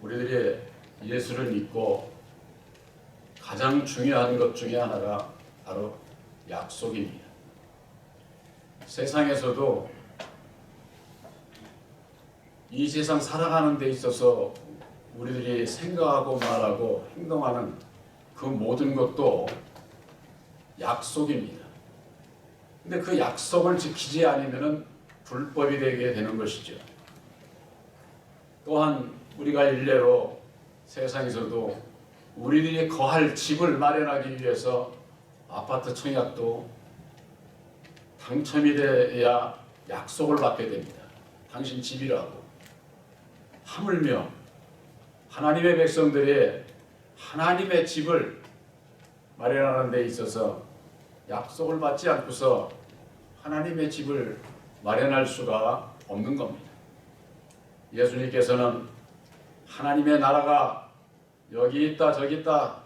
우리들이 예수를 믿고 가장 중요한 것 중에 하나가 바로 약속입니다. 세상에서도 이 세상 살아가는 데 있어서 우리들이 생각하고 말하고 행동하는 그 모든 것도 약속입니다. 근데 그 약속을 지키지 않으면 불법이 되게 되는 것이죠. 또한 우리가 일례로 세상에서도 우리들이 거할 집을 마련하기 위해서 아파트 청약도 당첨이 돼야 약속을 받게 됩니다. 당신 집이라고. 하물며 하나님의 백성들이 하나님의 집을 마련하는 데 있어서 약속을 받지 않고서 하나님의 집을 마련할 수가 없는 겁니다. 예수님께서는 하나님의 나라가 여기 있다 저기 있다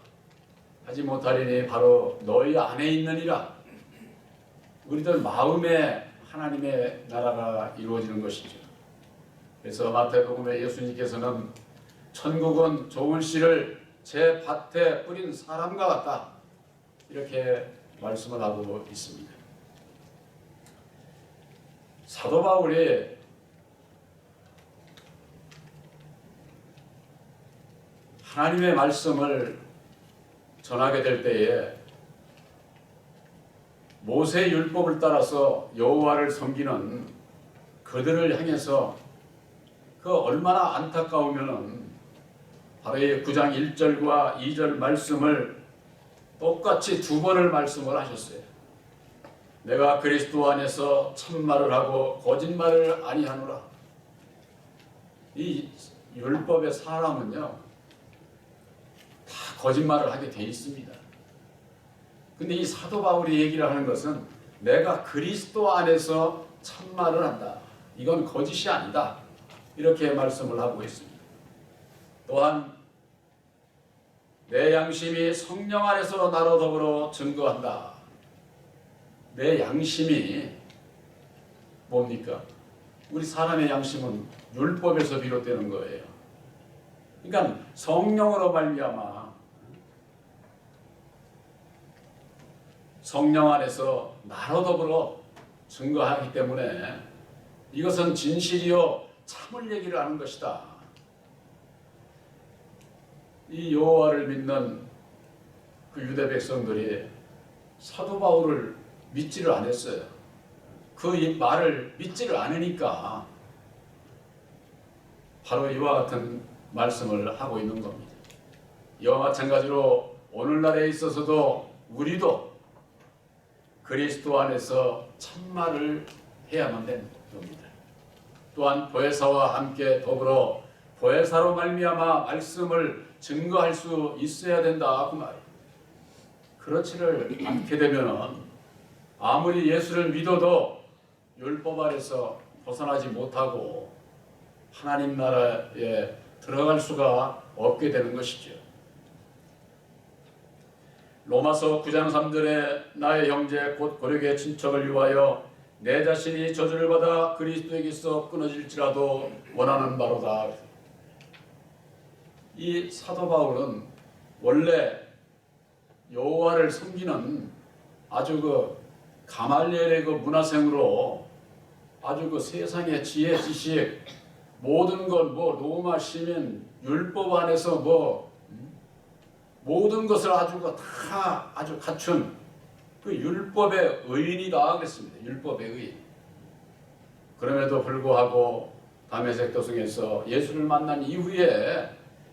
하지 못하리니 바로 너희 안에 있느니라. 우리들 마음에 하나님의 나라가 이루어지는 것이죠. 그래서 마태복음에 예수님께서는 천국은 좋은 씨를 제 밭에 뿌린 사람과 같다 이렇게 말씀을 하고 있습니다. 사도 바울이 하나님의 말씀을 전하게 될 때에 모세 율법을 따라서 여호와를 섬기는 그들을 향해서 그 얼마나 안타까우면은 바로 이 9장 1절과 2절 말씀을 똑같이 두 번을 말씀을 하셨어요. 내가 그리스도 안에서 참말을 하고 거짓말을 아니하노라. 이 율법의 사람은요 다 거짓말을 하게 돼 있습니다. 근데 이 사도 바울이 얘기를 하는 것은 내가 그리스도 안에서 참말을 한다. 이건 거짓이 아니다. 이렇게 말씀을 하고 있습니다. 또한 내 양심이 성령 안에서 나로 더불어 증거한다. 내 양심이 뭡니까? 우리 사람의 양심은 율법에서 비롯되는 거예요. 그러니까 성령으로 말미암아 성령 안에서 나로 더불어 증거하기 때문에 이것은 진실이요 참을 얘기를 하는 것이다. 이 여호와를 믿는 그 유대 백성들이 사도 바울을 믿지를 않았어요. 그 말을 믿지를 않으니까 바로 이와 같은 말씀을 하고 있는 겁니다. 이와 마찬가지로 오늘날에 있어서도 우리도 그리스도 안에서 참말을 해야만 되는 겁니다. 또한 보혜사와 함께 더불어 보혜사로 말미암아 말씀을 증거할 수 있어야 된다 그 말이에요. 그렇지를 않게 되면은 아무리 예수를 믿어도 율법 아래서 벗어나지 못하고 하나님 나라에 들어갈 수가 없게 되는 것이죠. 로마서 9장 3절에 나의 형제 곧 고력의 친척을 위하여 내 자신이 저주를 받아 그리스도에게서 끊어질지라도 원하는 바로다. 이 사도 바울은 원래 여호와를 섬기는 아주 그 가말리엘의 그 문화생으로 아주 그 세상의 지혜 지식 모든 것 뭐 로마 시민 율법 안에서 뭐 모든 것을 다 아주 갖춘 그 율법의 의인이다 그랬습니다. 율법의 의인. 그럼에도 불구하고 다메섹 도성에서 예수를 만난 이후에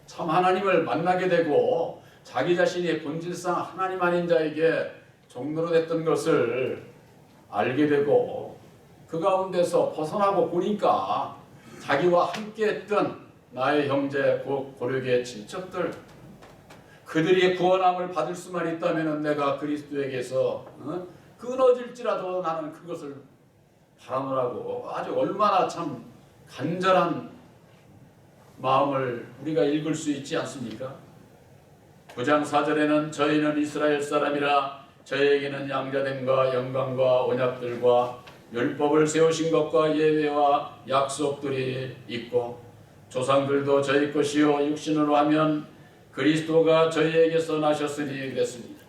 참 하나님을 만나게 되고 자기 자신이 본질상 하나님 아닌 자에게 종로로 됐던 것을 알게 되고 그 가운데서 벗어나고 보니까 자기와 함께했던 나의 형제 고력의 친척들 그들이 구원함을 받을 수만 있다면 내가 그리스도에게서 끊어질지라도 나는 그것을 바라노라고 아주 얼마나 참 간절한 마음을 우리가 읽을 수 있지 않습니까? 9장 4절에는 저희는 이스라엘 사람이라 저희에게는 양자됨과 영광과 언약들과 율법을 세우신 것과 예외와 약속들이 있고 조상들도 저희 것이요 육신으로 하면 그리스도가 저희에게서 나셨으니 그랬습니다.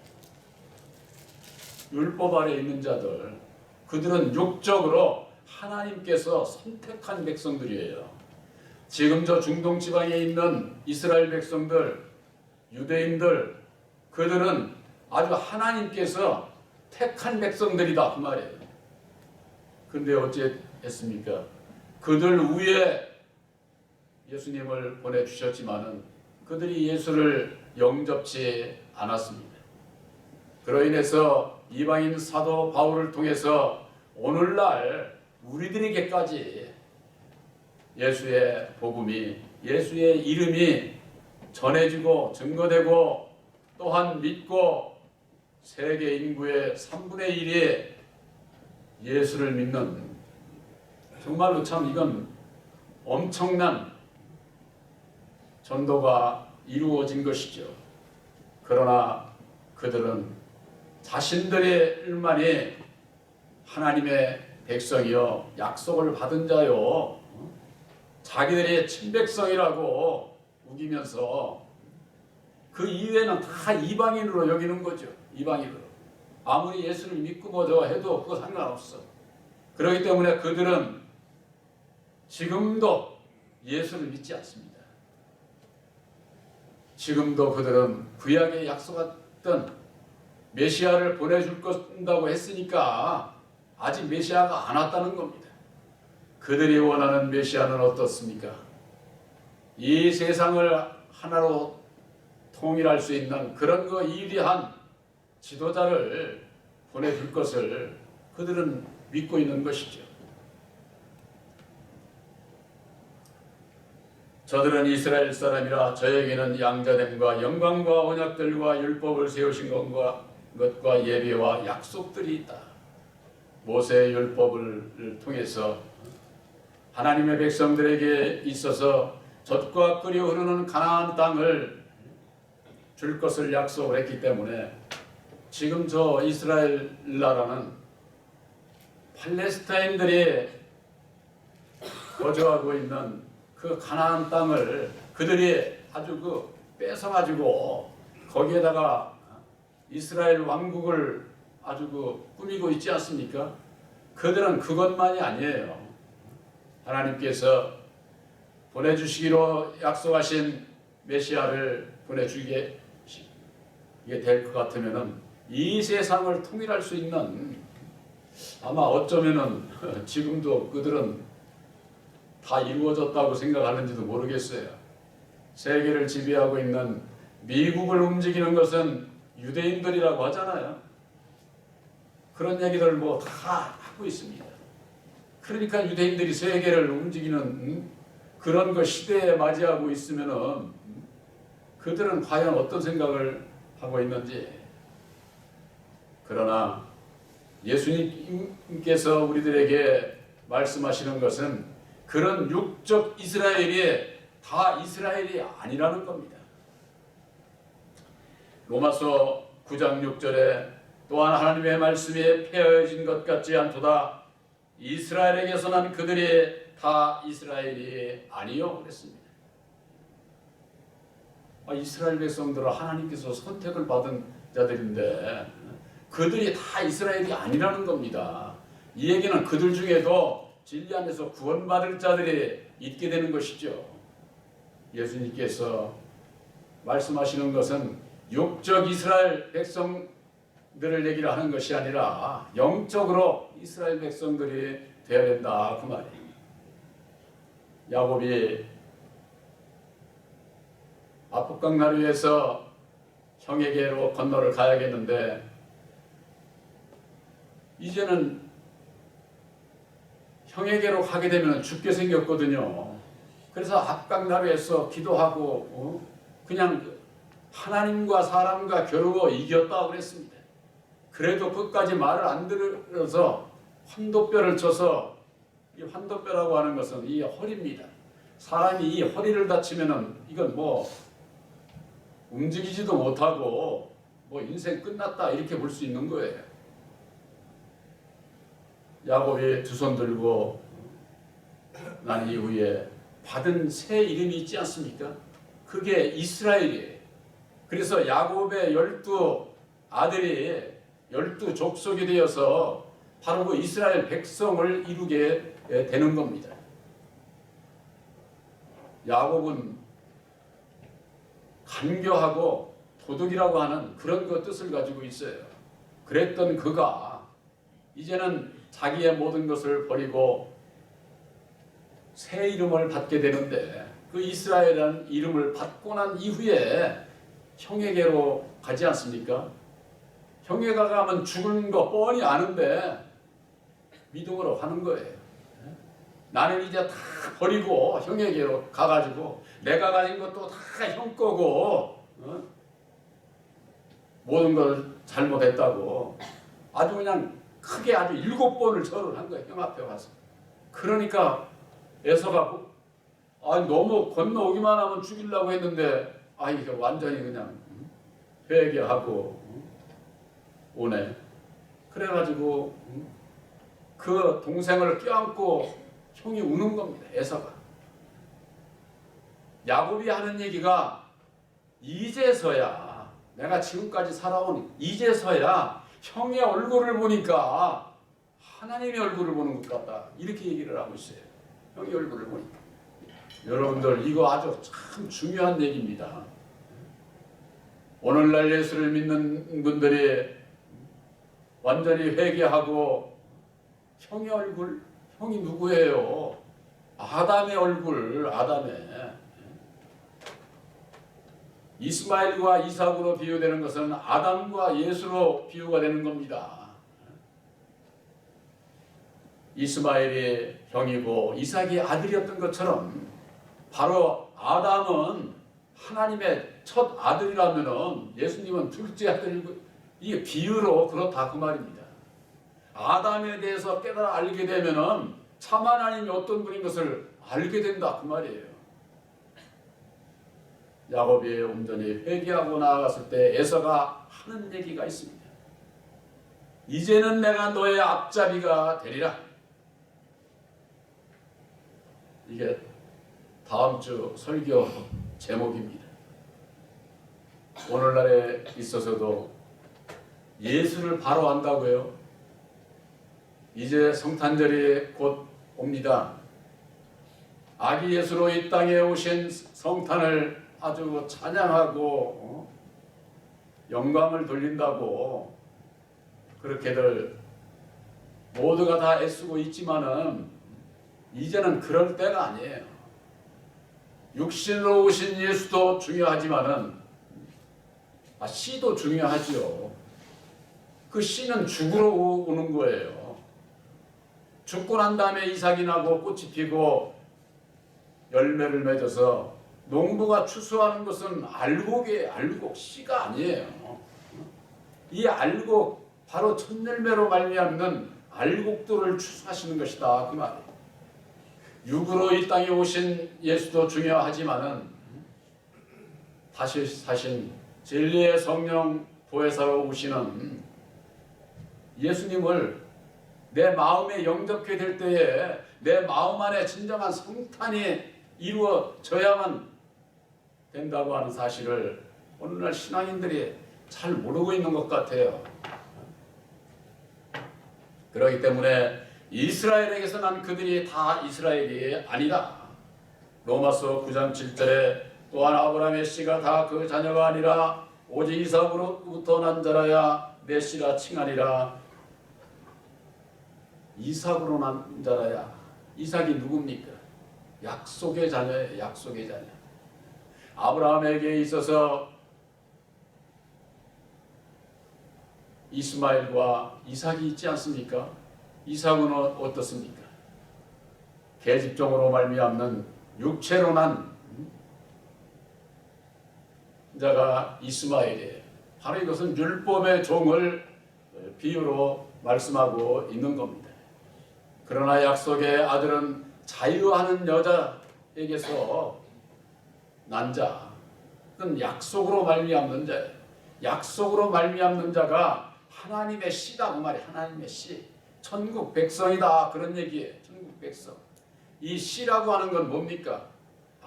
율법 아래 있는 자들, 그들은 육적으로 하나님께서 선택한 백성들이에요. 지금 저 중동 지방에 있는 이스라엘 백성들, 유대인들, 그들은 아주 하나님께서 택한 백성들이다 그 말이에요. 근데 어찌했습니까? 그들 위에 예수님을 보내주셨지만은 그들이 예수를 영접치 않았습니다. 그로 인해서 이방인 사도 바울을 통해서 오늘날 우리들에게까지 예수의 복음이, 예수의 이름이 전해지고 증거되고 또한 믿고 세계 인구의 3분의 1이 예수를 믿는, 정말로 참 이건 엄청난 전도가 이루어진 것이죠. 그러나 그들은 자신들만이 하나님의 백성이요 약속을 받은 자요 자기들의 친백성이라고 우기면서 그 이외에는 다 이방인으로 여기는 거죠. 이방인으로. 아무리 예수를 믿고 뭐저 해도 그거 상관없어. 그렇기 때문에 그들은 지금도 예수를 믿지 않습니다. 지금도 그들은 구약에 약속했던 메시아를 보내줄 것다고 했으니까 아직 메시아가 안 왔다는 겁니다. 그들이 원하는 메시아는 어떻습니까? 이 세상을 하나로 통일할 수 있는 그런 거 위대한 지도자를 보내줄 것을 그들은 믿고 있는 것이죠. 저들은 이스라엘 사람이라 저에게는 양자됨과 영광과 언약들과 율법을 세우신 것과 예배와 약속들이 있다. 모세의 율법을 통해서 하나님의 백성들에게 있어서 젖과 끓여 흐르는 가나안 땅을 줄 것을 약속을 했기 때문에 지금 저 이스라엘 나라는 팔레스타인들이 거주하고 있는 그 가나안 땅을 그들이 아주 뺏어가지고 거기에다가 이스라엘 왕국을 아주 꾸미고 있지 않습니까? 그들은 그것만이 아니에요. 하나님께서 보내주시기로 약속하신 메시아를 보내주게 이게 될 것 같으면은 이 세상을 통일할 수 있는, 아마 어쩌면은 지금도 그들은 다 이루어졌다고 생각하는지도 모르겠어요. 세계를 지배하고 있는 미국을 움직이는 것은 유대인들이라고 하잖아요. 그런 얘기들 뭐 다 하고 있습니다. 그러니까 유대인들이 세계를 움직이는 그런 거 시대에 맞이하고 있으면은 그들은 과연 어떤 생각을 하고 있는지. 그러나 예수님께서 우리들에게 말씀하시는 것은 그런 육적 이스라엘이 다 이스라엘이 아니라는 겁니다. 로마서 9장 6절에 또한 하나님의 말씀이 폐허해진 것 같지 않도다. 이스라엘에게서 난 그들이 다 이스라엘이 아니요 그랬습니다. 이스라엘 백성들은 하나님께서 선택을 받은 자들인데 그들이 다 이스라엘이 아니라는 겁니다. 이 얘기는 그들 중에도 진리 안에서 구원받을 자들이 있게 되는 것이죠. 예수님께서 말씀하시는 것은 육적 이스라엘 백성들을 얘기를 하는 것이 아니라 영적으로 이스라엘 백성들이 되어야 된다 그 말이에요. 야곱이 아폭강나루에서 형에게로 건너를 가야겠는데 이제는 형에게로 가게 되면 죽게 생겼거든요. 그래서 압강나루에서 기도하고 그냥 하나님과 사람과 겨루어 이겼다고 그랬습니다. 그래도 끝까지 말을 안 들어서 환도뼈를 쳐서, 이 환도뼈라고 하는 것은 이 허리입니다. 사람이 이 허리를 다치면은 이건 뭐 움직이지도 못하고 뭐 인생 끝났다 이렇게 볼 수 있는 거예요. 야곱이 두 손 들고 난 이후에 받은 새 이름이 있지 않습니까? 그게 이스라엘이에요. 그래서 야곱의 12아들이 12족속이 되어서 바로 그 이스라엘 백성을 이루게 되는 겁니다. 야곱은 간교하고 도둑이라고 하는 그런 그 뜻을 가지고 있어요. 그랬던 그가 이제는 자기의 모든 것을 버리고 새 이름을 받게 되는데, 그 이스라엘이라는 이름을 받고 난 이후에 형에게로 가지 않습니까? 형에게 가면 죽은 거 뻔히 아는데 믿음으로 가는 거예요. 나는 이제 다 버리고 형에게로 가가지고 내가 가진 것도 다 형 거고 모든 걸 잘못했다고 아주 그냥 크게 아주 7번을 절을 한 거예요. 형 앞에 와서. 그러니까 에서가 너무 건너오기만 하면 죽이려고 했는데 이게 완전히 그냥 회개하고 오네. 그래가지고 그 동생을 껴안고 형이 우는 겁니다. 에서가. 야곱이 하는 얘기가 이제서야, 내가 지금까지 살아온 이제서야 형의 얼굴을 보니까 하나님의 얼굴을 보는 것 같다. 이렇게 얘기를 하고 있어요. 형의 얼굴을 보니까. 여러분들 이거 아주 참 중요한 얘기입니다. 오늘날 예수를 믿는 분들이 완전히 회개하고 형의 얼굴, 형이 누구예요? 아담의 얼굴, 아담의. 이스마엘과 이삭으로 비유되는 것은 아담과 예수로 비유가 되는 겁니다. 이스마엘이 형이고 이삭이 아들이었던 것처럼 바로 아담은 하나님의 첫 아들이라면은 예수님은 둘째 아들이고, 이게 비유로 그렇다 그 말입니다. 아담에 대해서 깨달아 알게 되면은 참 하나님이 어떤 분인 것을 알게 된다 그 말이에요. 야곱이 온전히 회개하고 나아갔을 때 에서가 하는 얘기가 있습니다. 이제는 내가 너의 앞잡이가 되리라. 이게 다음 주 설교 제목입니다. 오늘날에 있어서도 예수를 바로 안다고요. 이제 성탄절이 곧 옵니다. 아기 예수로 이 땅에 오신 성탄을 아주 찬양하고 영광을 돌린다고 그렇게들 모두가 다 애쓰고 있지만은 이제는 그럴 때가 아니에요. 육신으로 오신 예수도 중요하지만은 씨도 중요하지요. 그 씨는 죽으러 오는 거예요. 죽고 난 다음에 이삭이 나고 꽃이 피고 열매를 맺어서 농부가 추수하는 것은 알곡 씨가 아니에요. 이 알곡, 바로 첫 열매로 말미암는 알곡들을 추수하시는 것이다 그 말이에요. 육으로 이 땅에 오신 예수도 중요하지만은 다시 사신 진리의 성령 보혜사로 오시는 예수님을 내 마음에 영접하게 될 때에 내 마음 안에 진정한 성탄이 이루어져야만 된다고 하는 사실을 오늘날 신앙인들이 잘 모르고 있는 것 같아요. 그렇기 때문에 이스라엘에게서 난 그들이 다 이스라엘이 아니다. 로마서 9장 7절에 또한 아브라함의 씨가 다 그 자녀가 아니라 오직 이삭으로부터 난 자라야 내 씨라 칭하리라. 이삭으로 난 자라야. 이삭이 누굽니까? 약속의 자녀예요. 약속의 자녀. 아브라함에게 있어서 이스마엘과 이삭이 있지 않습니까? 이삭은 어떻습니까? 계집종으로 말미암는 육체로 난 자가 이스마엘이에요. 바로 이것은 율법의 종을 비유로 말씀하고 있는 겁니다. 그러나 약속의 아들은 자유하는 여자에게서 난 자, 그건 약속으로 말미암는 자예요. 약속으로 말미암는 자가 하나님의 씨다 그 말이에요. 하나님의 씨, 천국 백성이다 그런 얘기예요. 천국 백성. 이 씨라고 하는 건 뭡니까?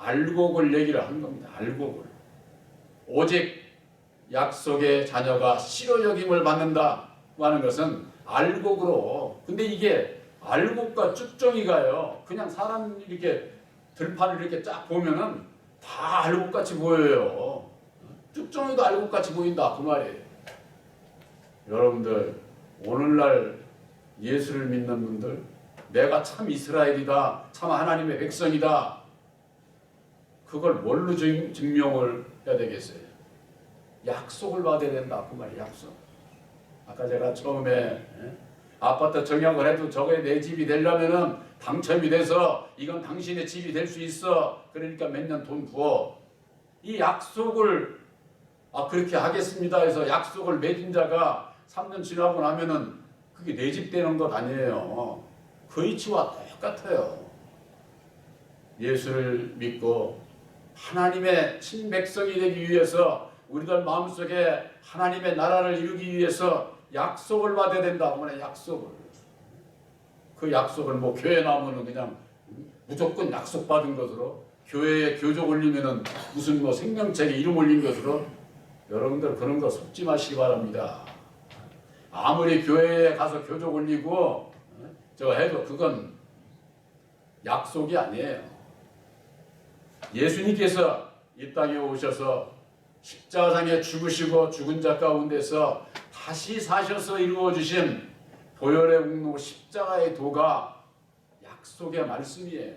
알곡을 얘기를 한 겁니다. 알곡을. 오직 약속의 자녀가 씨로 여김을 받는다고 하는 것은 알곡으로. 근데 이게 알곡과 쭉정이가요. 그냥 사람 이렇게 들판을 이렇게 쫙 보면은 다 알곡같이 보여요. 쭉정이도 알곡같이 보인다 그 말이에요. 여러분들 오늘날 예수를 믿는 분들, 내가 참 이스라엘이다, 참 하나님의 백성이다, 그걸 뭘로 증명을 해야 되겠어요? 약속을 받아야 된다 그 말이에요. 약속. 아까 제가 처음에 아파트 정약을 해도 저게 내 집이 되려면은 당첨이 돼서 이건 당신의 집이 될 수 있어. 그러니까 몇 년 돈 부어. 이 약속을 그렇게 하겠습니다 해서 약속을 맺은 자가 3년 지나고 나면은 그게 내 집 되는 것 아니에요. 그 이치와 똑같아요. 예수를 믿고 하나님의 친백성이 되기 위해서 우리들 마음속에 하나님의 나라를 이루기 위해서 약속을 받아야 된다. 약속을. 그 약속을 뭐 교회 나오면은 그냥 무조건 약속 받은 것으로, 교회에 교적 올리면은 무슨 뭐 생명책에 이름 올린 것으로, 여러분들 그런 거 속지 마시기 바랍니다. 아무리 교회에 가서 교적 올리고 저 해도 그건 약속이 아니에요. 예수님께서 이 땅에 오셔서 십자가상에 죽으시고 죽은 자 가운데서 다시 사셔서 이루어주신 보혈의 웅로 십자가의 도가 약속의 말씀이에요.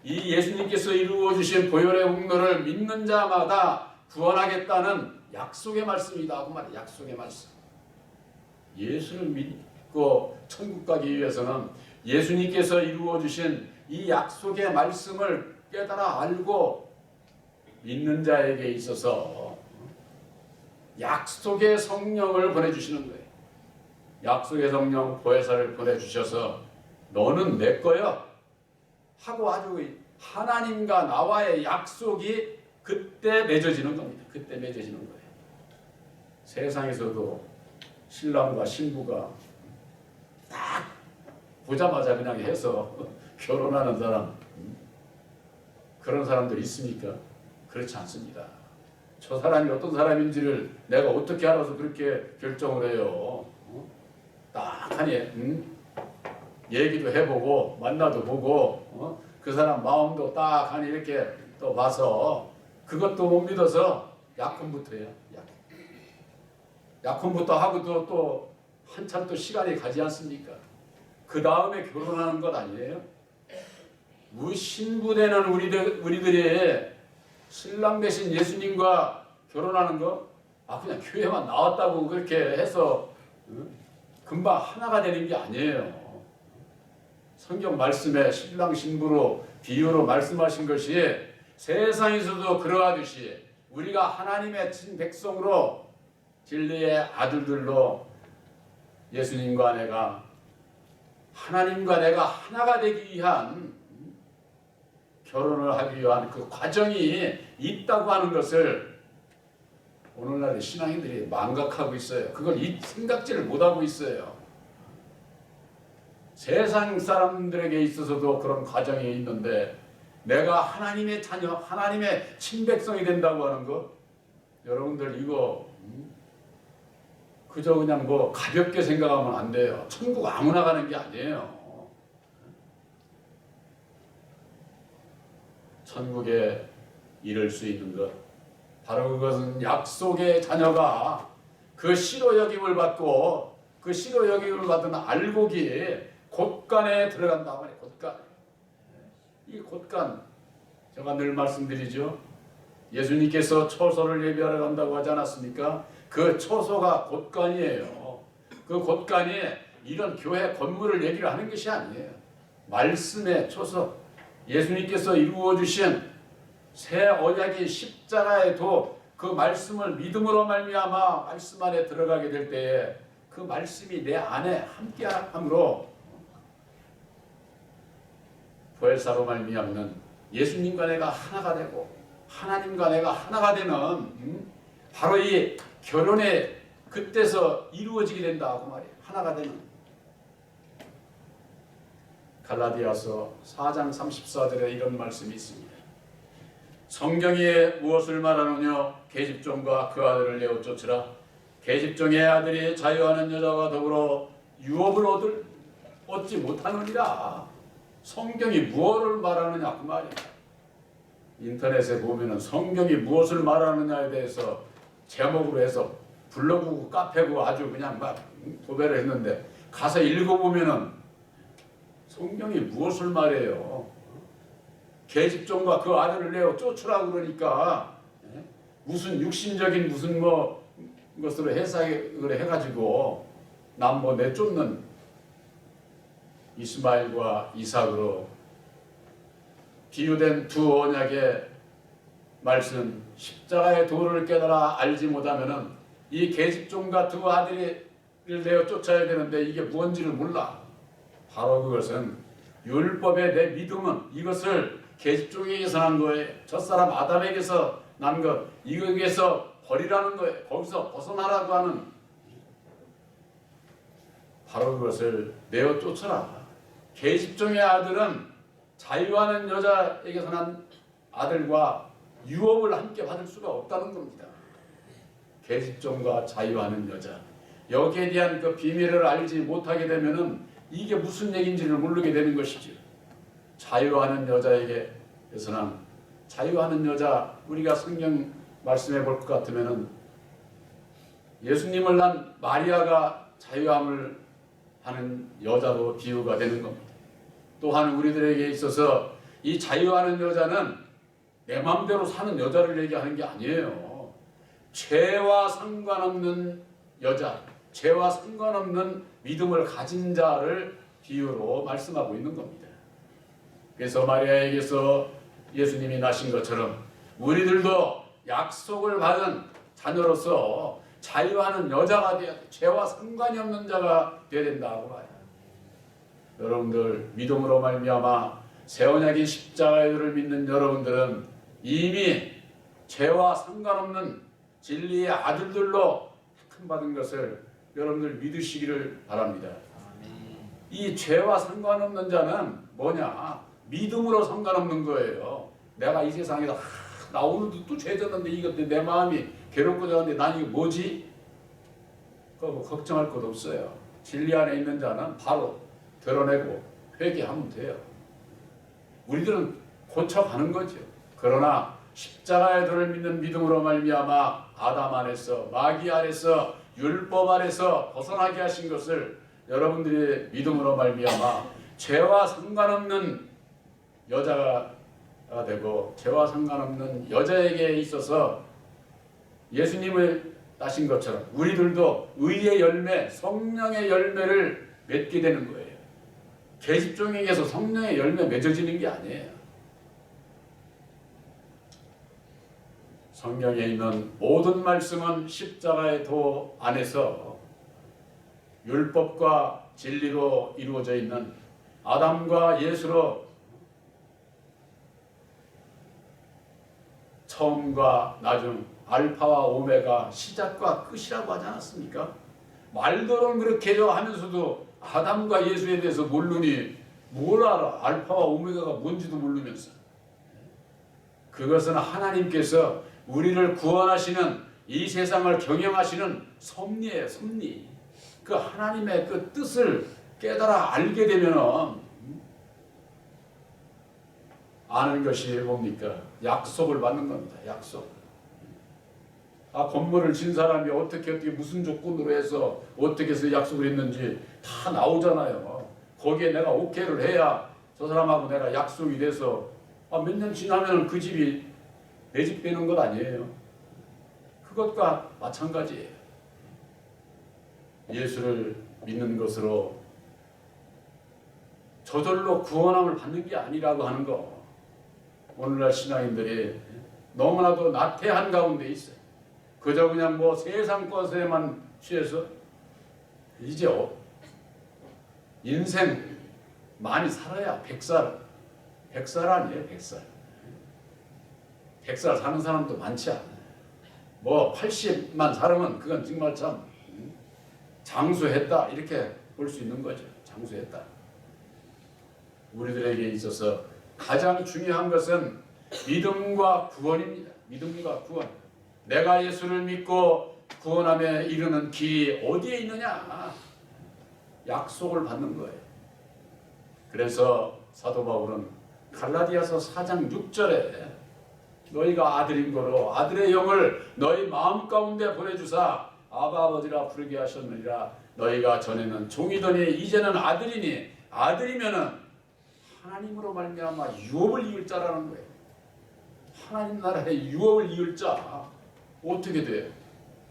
이 예수님께서 이루어주신 보혈의 웅로를 믿는 자마다 구원하겠다는 약속의 말씀이다. 그 말이에요. 약속의 말씀. 예수를 믿고 천국 가기 위해서는 예수님께서 이루어주신 이 약속의 말씀을 깨달아 알고 믿는 자에게 있어서 약속의 성령을 보내주시는 거예요. 약속의 성령 보혜사를 보내주셔서 너는 내 거야 하고 아주 하나님과 나와의 약속이 그때 맺어지는 겁니다. 그때 맺어지는 거예요. 세상에서도 신랑과 신부가 딱 보자마자 그냥 해서 결혼하는 사람, 그런 사람들 있습니까? 그렇지 않습니다. 저 사람이 어떤 사람인지를 내가 어떻게 알아서 그렇게 결정을 해요? 딱 하니 얘기도 해보고 만나도 보고 그 사람 마음도 딱 하니 이렇게 또 봐서 그것도 못 믿어서 약혼부터 해요. 약혼부터 하고도 또 한참 또 시간이 가지 않습니까? 그 다음에 결혼하는 것 아니에요? 신부되는 우리들이 신랑 대신 예수님과 결혼하는 거? 그냥 교회만 나왔다고 그렇게 해서 금방 하나가 되는 게 아니에요. 성경 말씀에 신랑 신부로 비유로 말씀하신 것이 세상에서도 그러하듯이 우리가 하나님의 친백성으로 진리의 아들들로 예수님과 내가, 하나님과 내가 하나가 되기 위한, 결혼을 하기 위한 그 과정이 있다고 하는 것을 오늘날의 신앙인들이 망각하고 있어요. 그걸 생각지를 못하고 있어요. 세상 사람들에게 있어서도 그런 과정이 있는데 내가 하나님의 자녀, 하나님의 친백성이 된다고 하는 것, 여러분들 이거 그저 그냥 뭐 가볍게 생각하면 안 돼요. 천국 아무나 가는 게 아니에요. 천국에 이를 수 있는 것, 바로 그것은 약속의 자녀가 그 씨로 여김을 받고 그 씨로 여김을 받은 알곡이 곳간에 들어간다 말이에요. 곳간. 이 곳간, 제가 늘 말씀드리죠. 예수님께서 처소를 예비하러 간다고 하지 않았습니까? 그 처소가 곳간이에요. 그 곳간이 이런 교회 건물을 얘기를 하는 것이 아니에요. 말씀의 처소, 예수님께서 이루어주신 새 언약의 십자가의 도, 그 말씀을 믿음으로 말미암아 말씀 안에 들어가게 될 때에 그 말씀이 내 안에 함께함으로 보혜사로 말미암는 예수님과 내가 하나가 되고 하나님과 내가 하나가 되는 바로 이 결혼의 그때서 이루어지게 된다 그 말이에요. 하나가 되는. 갈라디아서 4장 34절에 이런 말씀이 있습니다. 성경이 무엇을 말하느냐? 계집종과 그 아들을 내어 쫓으라. 계집종의 아들이 자유하는 여자와 더불어 유업을 얻지 못하느니라. 성경이 무엇을 말하느냐 그 말이야. 인터넷에 보면은 성경이 무엇을 말하느냐에 대해서 제목으로 해서 블로그고 카페고 아주 그냥 막 도배를 했는데 가서 읽어보면은 성경이 무엇을 말해요? 계집종과 그 아들을 내어 쫓으라고 그러니까 무슨 육신적인 무슨 뭐 것으로 해석을 해가지고 남 뭐 내쫓는 이스마엘과 이삭으로 비유된 두 언약의 말씀, 십자가의 도를 깨달아 알지 못하면은 이 계집종과 두 아들을 내어 쫓아야 되는데 이게 무언지를 몰라. 바로 그것은 율법의 내 믿음은 이것을 계집종에게서 난 거예요. 첫사람 아담에게서 난 것, 이거에서 버리라는 거예요. 거기서 벗어나라고 하는 바로 그것을 내어 쫓아라. 계집종의 아들은 자유하는 여자에게서 난 아들과 유업을 함께 받을 수가 없다는 겁니다. 계집종과 자유하는 여자. 여기에 대한 그 비밀을 알지 못하게 되면은 이게 무슨 얘기인지를 모르게 되는 것이죠. 자유하는 여자에게서는 자유하는 여자, 우리가 성경 말씀해 볼 것 같으면은 예수님을 낳은 마리아가 자유함을 하는 여자로 비유가 되는 겁니다. 또한 우리들에게 있어서 이 자유하는 여자는 내 마음대로 사는 여자를 얘기하는 게 아니에요. 죄와 상관없는 여자, 죄와 상관없는 믿음을 가진 자를 비유로 말씀하고 있는 겁니다. 그래서 마리아에게서 예수님이 나신 것처럼 우리들도 약속을 받은 자녀로서 자유하는 여자가 되어 죄와 상관이 없는 자가 되어야 된다고 봐요. 여러분들 믿음으로 말미암아 새 언약인 십자가의 도를 믿는 여러분들은 이미 죄와 상관없는 진리의 아들들로 택함받은 것을 여러분들 믿으시기를 바랍니다. 이 죄와 상관없는 자는 뭐냐? 믿음으로 상관없는 거예요. 내가 이 세상에서 나 오늘도 또 죄졌는데 이것도 내 마음이 괴롭고 저런데 난 이거 뭐지? 그거 뭐 걱정할 것 없어요. 진리 안에 있는 자는 바로 드러내고 회개하면 돼요. 우리들은 고쳐가는 거죠. 그러나 십자가의 도를 믿는 믿음으로 말미암아 아담 안에서 마귀 안에서 율법 안에서 벗어나게 하신 것을 여러분들의 믿음으로 말미암아 죄와 상관없는 여자가 되고 죄와 상관없는 여자에게 있어서 예수님을 따신 것처럼 우리들도 의의 열매, 성령의 열매를 맺게 되는 거예요. 계집종에게서 성령의 열매 맺어지는 게 아니에요. 성경에 있는 모든 말씀은 십자가의 도 안에서 율법과 진리로 이루어져 있는 아담과 예수로 처음과 나중, 알파와 오메가, 시작과 끝이라고 하지 않았습니까? 말들은 그렇게 하면서도 아담과 예수에 대해서 모르니 뭘 알아? 알파와 오메가가 뭔지도 모르면서. 그것은 하나님께서 우리를 구원하시는 이 세상을 경영하시는 섭리예요, 섭리. 그 하나님의 그 뜻을 깨달아 알게 되면은 아는 것이 뭡니까? 약속을 받는 겁니다. 약속. 건물을 진 사람이 어떻게 무슨 조건으로 해서 어떻게 해서 약속을 했는지 다 나오잖아요. 거기에 내가 오케이를 해야 저 사람하고 내가 약속이 돼서 몇 년 지나면 그 집이 내 집 되는 것 아니에요. 그것과 마찬가지예요. 예수를 믿는 것으로 저절로 구원함을 받는 게 아니라고 하는 거. 오늘날 신앙인들이 너무나도 나태한 가운데 있어요. 그저 그냥 뭐 세상 것에만 취해서 이제 인생 많이 살아야 100살 아니에요. 100살 사는 사람도 많지 않아요. 뭐 80만 살으면 그건 정말 참 장수했다 이렇게 볼 수 있는 거죠. 장수했다. 우리들에게 있어서 가장 중요한 것은 믿음과 구원입니다. 믿음과 구원. 내가 예수를 믿고 구원함에 이르는 길이 어디에 있느냐? 약속을 받는 거예요. 그래서 사도 바울은 갈라디아서 4장 6절에 너희가 아들인 거로 아들의 영을 너희 마음 가운데 보내주사 아바 아버지라 부르게 하셨느니라. 너희가 전에는 종이더니 이제는 아들이니 아들이면은 하나님으로 말미암아 유업을 이을 자라는 거예요. 하나님 나라의 유업을 이을 자. 어떻게 돼요?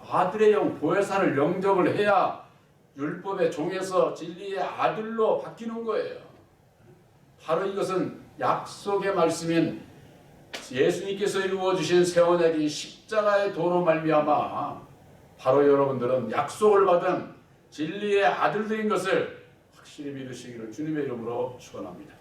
아들의 영 보혜사를 영접을 해야 율법의 종에서 진리의 아들로 바뀌는 거예요. 바로 이것은 약속의 말씀인 예수님께서 이루어주신 새 언약인 십자가의 도로 말미암아 바로 여러분들은 약속을 받은 진리의 아들들인 것을 확실히 믿으시기를 주님의 이름으로 축원합니다.